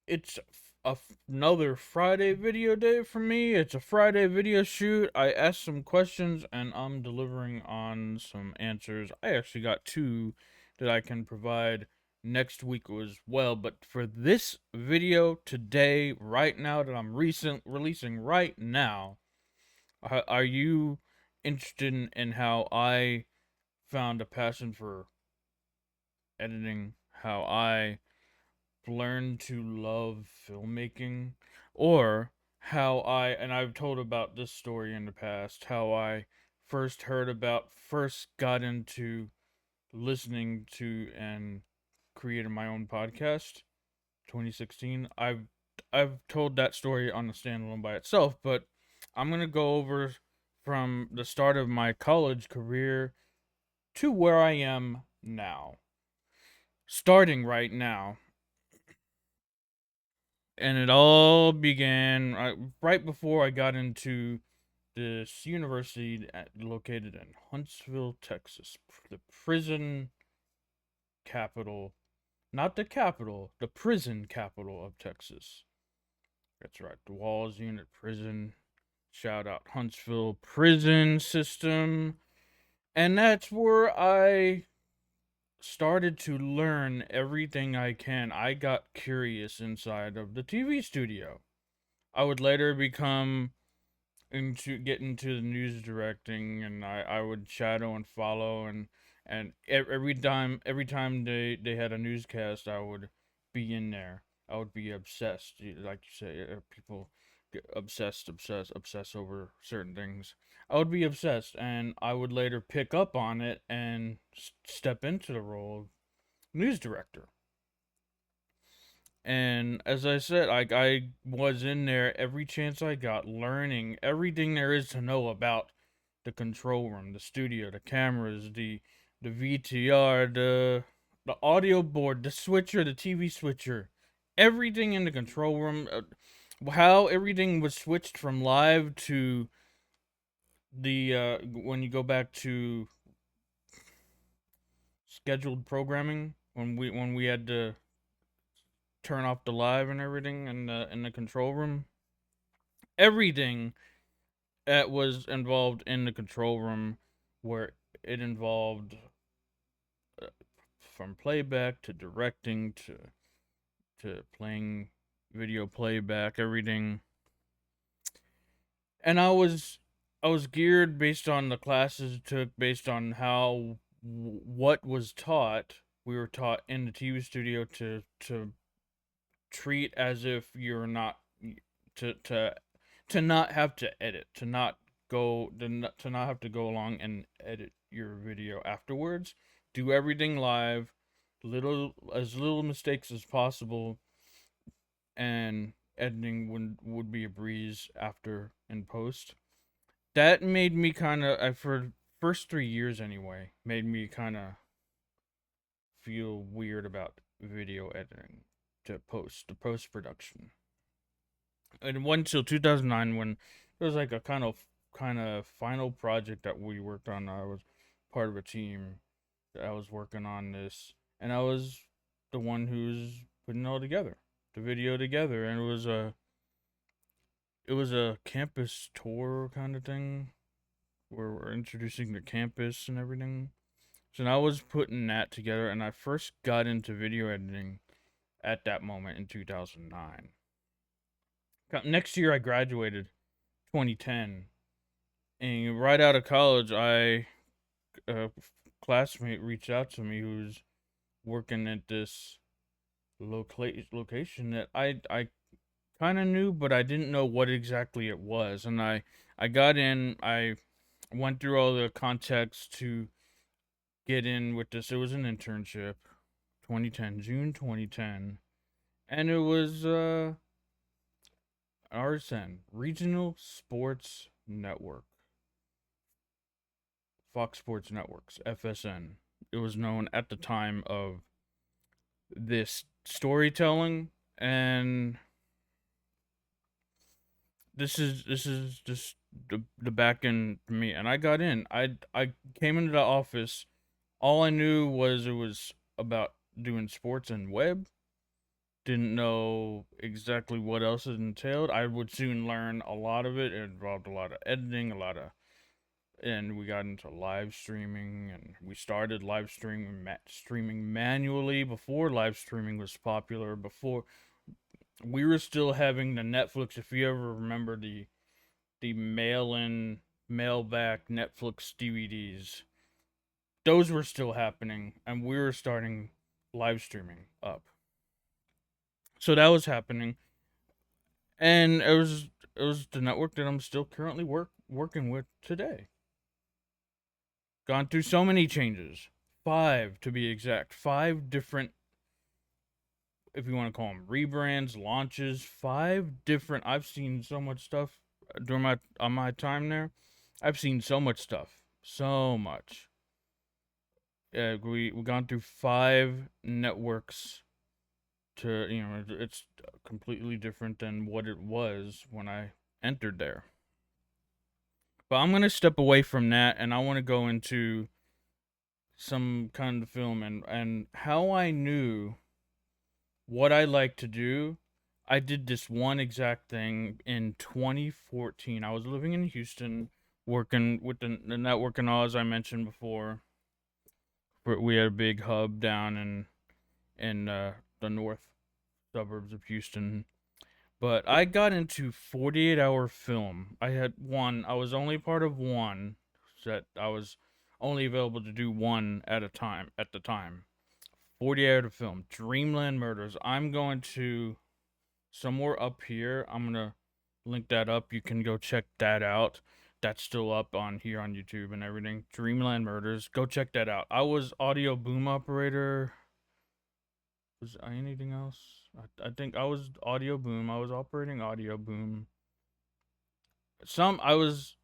It's another Friday video day for me. It's a Friday video shoot. I asked some questions and I'm delivering on some answers. I actually got two that I can provide next week as well. But for this video today, right now, that I'm releasing right now, are you interested in how I found a passion for editing? How I learned to love filmmaking, or how and I've told about this story in the past, how I first got into listening to and created my own podcast, 2016. I've told that story on the standalone by itself, but I'm going to go over from the start of my college career to where I am now. Starting right now, and it all began right before I got into this university located in Huntsville, Texas, the prison capital, not the capital, the prison capital of Texas. That's right, the Walls Unit Prison. Shout out Huntsville prison system. And that's where I started to learn everything I can. I got curious inside of the TV studio. I would later become get into the news directing, and I would shadow and follow, and every time they had a newscast, I would be in there. I would be obsessed, like you say, people get obsess over certain things. I would be obsessed, and I would later pick up on it and step into the role of news director. And as I said, I was in there every chance I got, learning everything there is to know about the control room, the studio, the cameras, the VTR, the audio board, the switcher, the TV switcher, everything in the control room. How everything was switched from live to the when you go back to scheduled programming, when we had to turn off the live and everything in the control room. Everything that was involved in the control room, where it involved uh, from playback to directing to playing video playback, everything. And I was geared based on the classes it took, based on how what was taught. We were taught in the TV studio to treat as if you're not to to not have to edit, to not have to go along and edit your video afterwards. Do everything live, little mistakes as possible, and editing would be a breeze after in post. That made me kind of, for first 3 years anyway, made me kind of feel weird about video editing the post production. And it went until 2009 when it was like a kind of final project that we worked on. I was part of a team that I was working on this, and I was the one who's putting it all together, the video together, and it was a campus tour kind of thing where we're introducing the campus and everything. So I was putting that together, and I first got into video editing at that moment in 2009. Next year, I graduated, 2010, and right out of college, a classmate reached out to me who's working at this location that I kind of knew, but I didn't know what exactly it was. And I got in. I went through all the context to get in with this. It was an internship, 2010, June 2010, and it was RSN, Regional Sports Network, Fox Sports Networks, FSN. It was known at the time of this storytelling, and this is just the back end for me. And I got in. I came into the office. All I knew was it was about doing sports and web. didn't know exactly what else it entailed. I would soon learn a lot of it. It involved a lot of editing, a lot of, and we got into live streaming, and we started live streaming manually before live streaming was popular. Before we were still having the Netflix. If you ever remember the mail in, mail back Netflix DVDs, those were still happening, and we were starting live streaming up. So that was happening, and it was the network that I'm still currently working with today. Gone through so many changes, 5 to be exact, 5 different, if you want to call them rebrands, launches, 5 different. I've seen so much stuff during my time there. I've seen so much stuff, so much. We gone through 5 networks to, it's completely different than what it was when I entered there. But I'm gonna step away from that, and I want to go into some kind of film, and how I knew what I like to do. I did this one exact thing in 2014. I was living in Houston, working with the network and all, as I mentioned before. We had a big hub down in the north suburbs of Houston. But I got into 48-hour film. I had one. I was only part of one. That I was only available to do one at a time at the time. 48-hour film. Dreamland Murders. I'm going to somewhere up here. I'm gonna link that up. You can go check that out. That's still up on here on YouTube and everything. Dreamland Murders. Go check that out. I was audio boom operator. Was I anything else? I think I was audio boom. I was operating audio boom. I was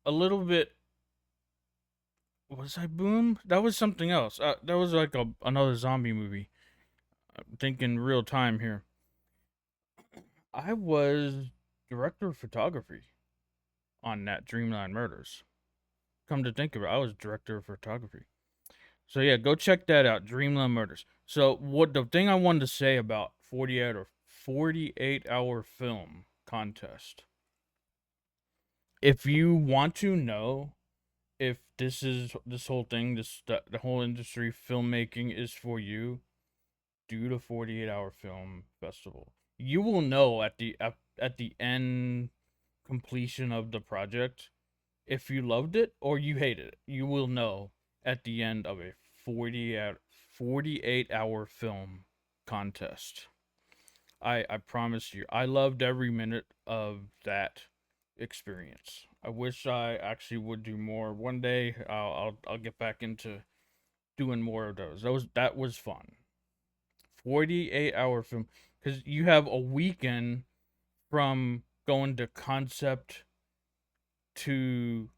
a little bit. Was I boom? That was something else. That was like another zombie movie. I'm thinking real time here. I was director of photography on that Dreamland Murders. Come to think of it, I was director of photography. So yeah, go check that out, Dreamland Murders. So what the thing I wanted to say about 48-hour film contest. If you want to know if this whole thing, the whole industry, filmmaking is for you, do the 48-hour film festival. You will know at the end completion of the project if you loved it or you hated it. You will know at the end of a 48-hour film contest. I promise you, I loved every minute of that experience. I wish I actually would do more. One day I'll get back into doing more of those. That was fun. 48-hour film, because you have a weekend from going to concept to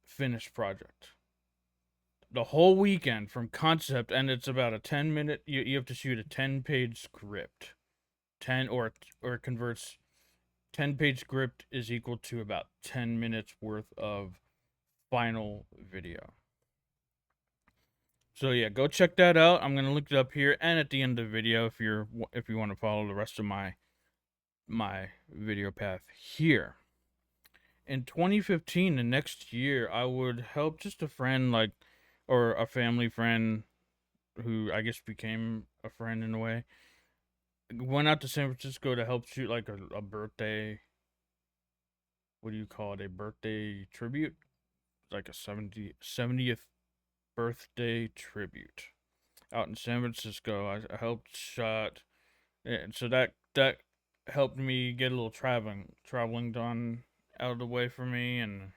finished project. The whole weekend from concept, and it's about a 10 minute. You have to shoot a 10-page script. 10 or it converts. 10-page script is equal to about 10 minutes worth of final video. So yeah, go check that out. I'm gonna look it up here and at the end of the video if you want to follow the rest of my video path here. In 2015, the next year, I would help just a friend, like, or a family friend who I guess became a friend in a way. Went out to San Francisco to help shoot like a birthday. What do you call it? A birthday tribute, like a 70th birthday tribute out in San Francisco. I helped shot, and so that helped me get a little traveling done out of the way for me, and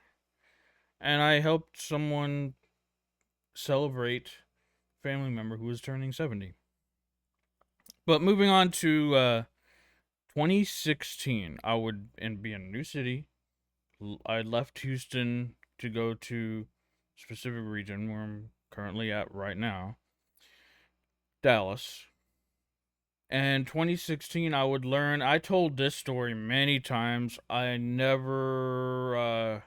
I helped someone celebrate family member who was turning 70. But moving on to 2016, I would and be in a new city. I left Houston to go to a specific region where I'm currently at right now, Dallas. And 2016, I would learn. I told this story many times. I never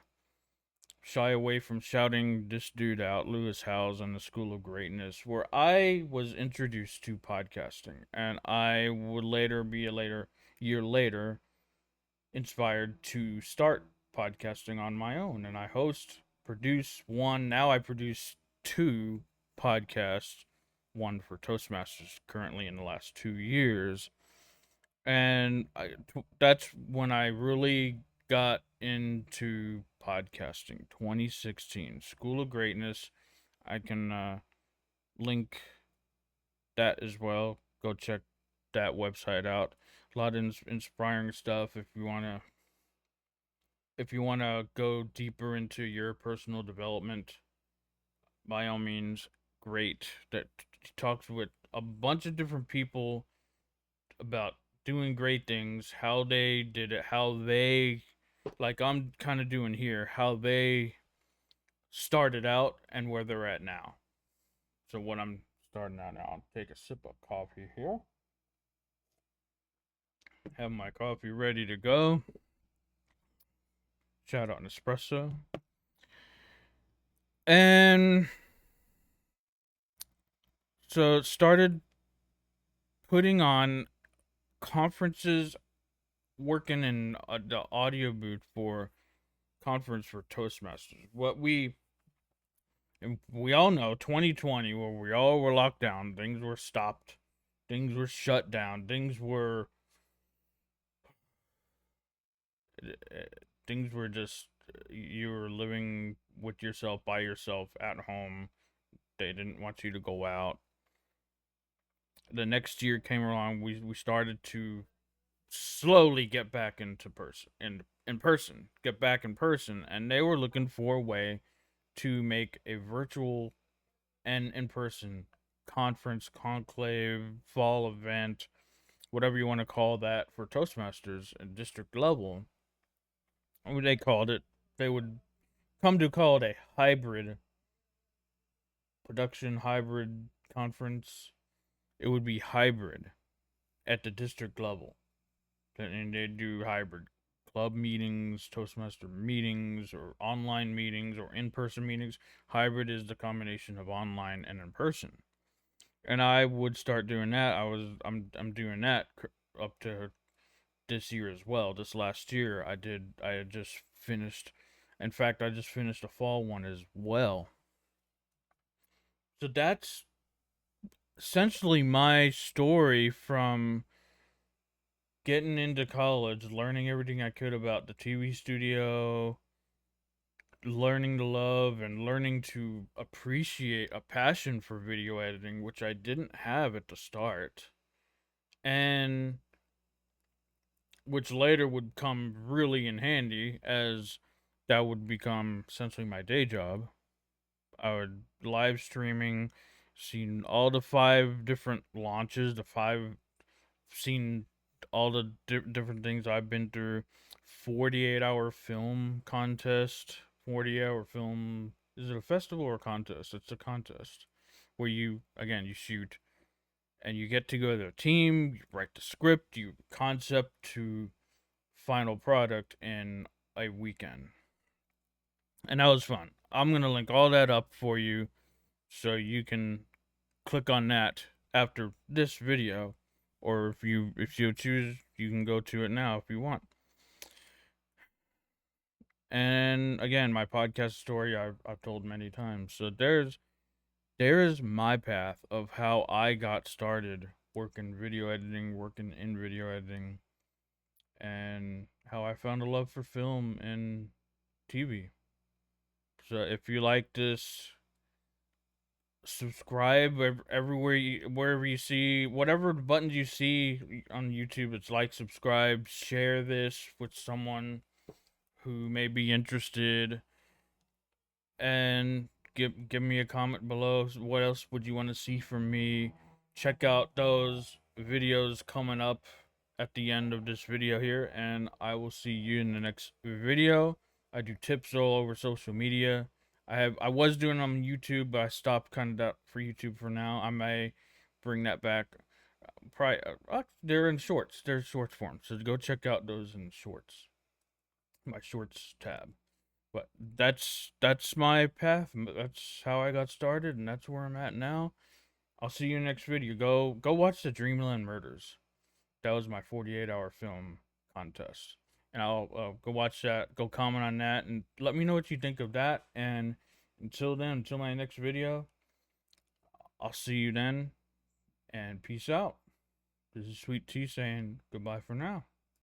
shy away from shouting this dude out, Lewis Howes, on the School of Greatness, where I was introduced to podcasting, and I would later be a year later inspired to start podcasting on my own, and I produce one. Now I produce two podcasts, one for Toastmasters currently in the last 2 years, and that's when I really got into podcasting. 2016, School of Greatness. I can link that as well. Go check that website out. A lot of inspiring stuff if you want to go deeper into your personal development. By all means, great. That talks with a bunch of different people about doing great things, how they did it, how they, like I'm kind of doing here, how they started out and where they're at now. So what I'm starting out now, I'll take a sip of coffee here. Have my coffee ready to go. Shout out Nespresso. And so it started putting on conferences, working in the audio booth for conference for Toastmasters. And we all know 2020, where we all were locked down, things were stopped, things were shut down, things were just, you were living with yourself, by yourself, at home. They didn't want you to go out. The next year came along, we started to slowly get back into person, get back in person, and they were looking for a way to make a virtual and in person conference, conclave, fall event, whatever you want to call that, for Toastmasters at district level. What they called it, they would come to call it a hybrid production, hybrid conference. It would be hybrid at the district level. And they do hybrid club meetings, Toastmaster meetings, or online meetings, or in-person meetings. Hybrid is the combination of online and in person. And I would start doing that. I'm doing that up to this year as well. This last year, I had just finished. In fact, I just finished a fall one as well. So that's essentially my story from getting into college, learning everything I could about the TV studio, learning to love and learning to appreciate a passion for video editing, which I didn't have at the start, and which later would come really in handy, as that would become essentially my day job. I would live streaming, seen all the 5 different launches, seen all the different things I've been through. 48-hour film contest. 40-hour film. Is it a festival or a contest? It's a contest where you shoot and you get to go to a team, you write the script, you concept to final product in a weekend. And that was fun. I'm going to link all that up for you so you can click on that after this video, or if you choose, you can go to it now if you want. And again, my podcast story I've told many times. So there is my path of how I got started working video editing, working in video editing, and how I found a love for film and TV. So if you like this, subscribe wherever you see, whatever buttons you see on YouTube. It's like, subscribe, share this with someone who may be interested, and give me a comment below. What else would you want to see from me? Check out those videos coming up at the end of this video here, and I will see you in the next video. I do tips all over social media. I was doing them on YouTube, but I stopped kind of that for YouTube for now. I may bring that back. Probably they're in shorts. They're shorts form, so go check out those in shorts. My shorts tab. But that's my path. That's how I got started, and that's where I'm at now. I'll see you next video. Go watch the Dreamland Murders. That was my 48-hour film contest, and I'll go watch that. Go comment on that, and let me know what you think of that. And until then, until my next video, I'll see you then, and peace out. This is Sweet Tea saying goodbye for now.